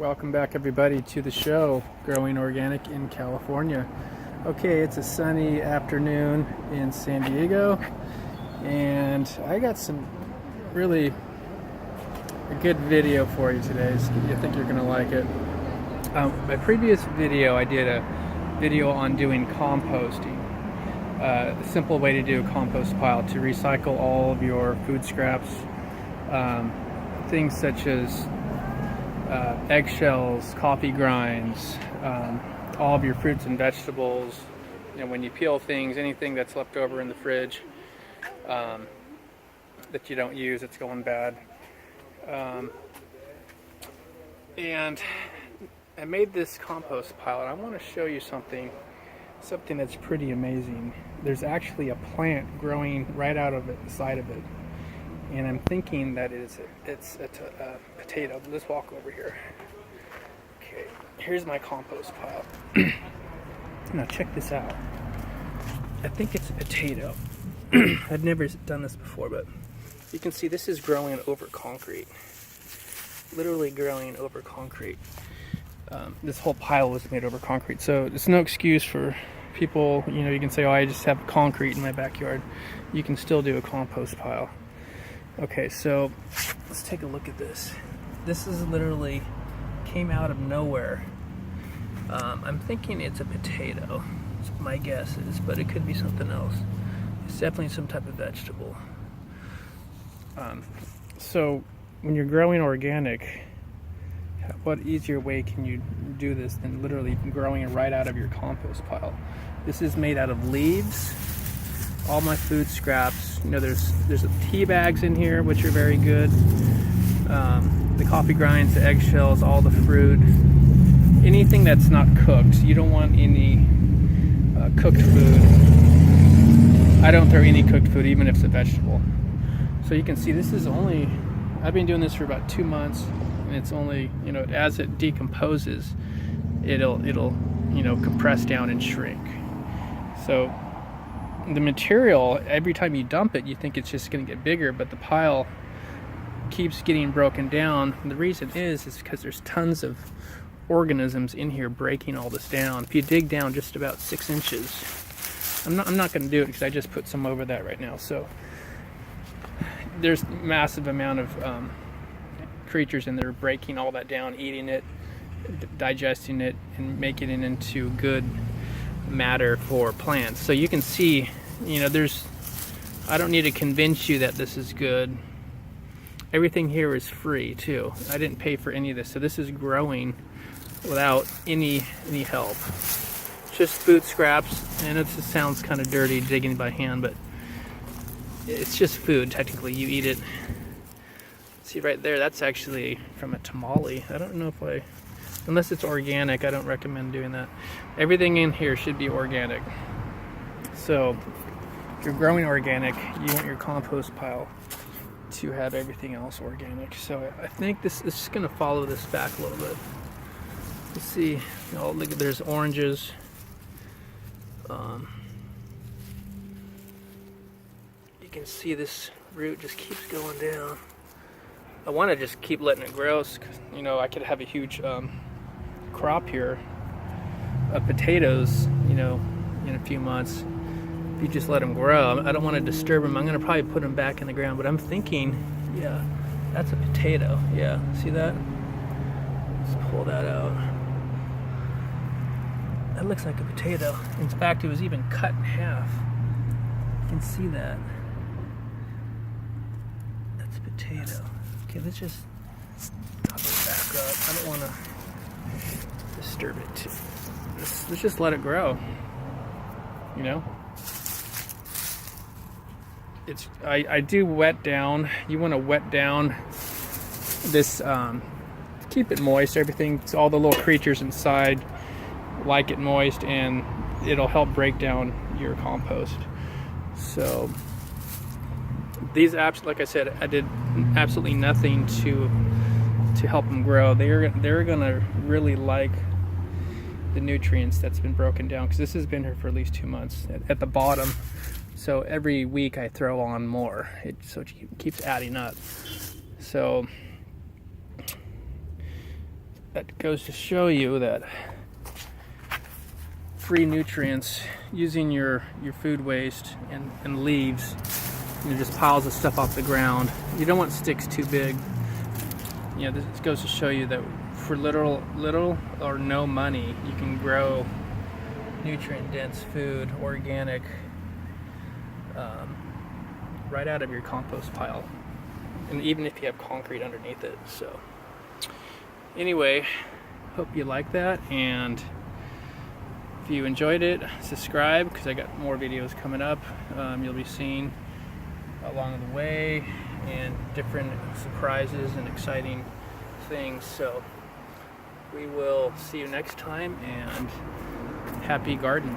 Welcome back everybody to the show, Growing Organic in California. Okay, it's a sunny afternoon in San Diego, and I got some really a good video for you today. So I think you're gonna like it. My previous video, I did a video on doing composting. The simple way to do a compost pile, to recycle all of your food scraps, things such as eggshells, coffee grinds, all of your fruits and vegetables. You know, when you peel things, anything that's left over in the fridge that you don't use, it's going bad. And I made this compost pile, and I want to show you something that's pretty amazing. There's actually a plant growing right out of the side of it. And I'm thinking that it's a potato. Let's walk over here. Okay, here's my compost pile. Now check this out. I think it's a potato. I've never done this before, but you can see this is growing over concrete. Literally growing over concrete. This whole pile was made over concrete, so it's no excuse for people. You know, you can say, "Oh, I just have concrete in my backyard." You can still do a compost pile. Okay, so let's take a look at this. This is literally came out of nowhere. I'm thinking it's a potato. It's my guess is, but it could be something else. It's definitely some type of vegetable. So when you're growing organic, what easier way can you do this than literally growing it right out of your compost pile? This is made out of leaves. All my food scraps, you know, there's tea bags in here, which are very good. The coffee grinds, the eggshells, all the fruit, anything that's not cooked. You don't want any cooked food. I don't throw any cooked food, even if it's a vegetable. So you can see this is only, I've been doing this for about 2 months, and it's only, you know, as it decomposes, it'll you know, compress down and shrink. So the material, every time you dump it, you think it's just going to get bigger, but the pile keeps getting broken down. And the reason is because there's tons of organisms in here breaking all this down. If you dig down just about 6 inches, I'm not going to do it because I just put some over that right now. So there's massive amount of creatures in there breaking all that down, eating it, digesting it, and making it into good matter for plants. So you can see, you know, I don't need to convince you that this is good. Everything here is free too. I didn't pay for any of this, so this is growing without any help. Just food scraps, and it just sounds kind of dirty digging by hand, but it's just food. Technically, you eat it. See right there, that's actually from a tamale. I don't know if unless it's organic, I don't recommend doing that. Everything in here should be organic. So if you're growing organic, you want your compost pile to have everything else organic. So I think this is going to follow this back a little bit. Let's see. Oh, look, there's oranges. You can see this root just keeps going down. I want to just keep letting it grow, because, you know, I could have a huge crop here of potatoes, you know, in a few months. If you just let them grow, I don't want to disturb them. I'm going to probably put them back in the ground, but I'm thinking, yeah, that's a potato. Yeah, see that? Let's pull that out. That looks like a potato. In fact, it was even cut in half. You can see that. That's a potato. Okay, let's just top it back up. I don't want to disturb it too. Let's just let it grow. You know? I do wet down. You want to wet down this, keep it moist. Everything, all the little creatures inside like it moist, and it'll help break down your compost. So these apps, like I said, I did absolutely nothing to help them grow. They're gonna really like the nutrients that's been broken down, because this has been here for at least 2 months at the bottom. So every week I throw on more, so it keeps adding up. So that goes to show you that free nutrients, using your food waste and leaves, just piles of stuff off the ground. You don't want sticks too big. This goes to show you that for little or no money, you can grow nutrient-dense food, organic, right out of your compost pile, and even if you have concrete underneath it. So anyway, hope you like that, and if you enjoyed it, subscribe, because I got more videos coming up. You'll be seeing along the way, and different surprises and exciting things. So we will see you next time, and happy gardening.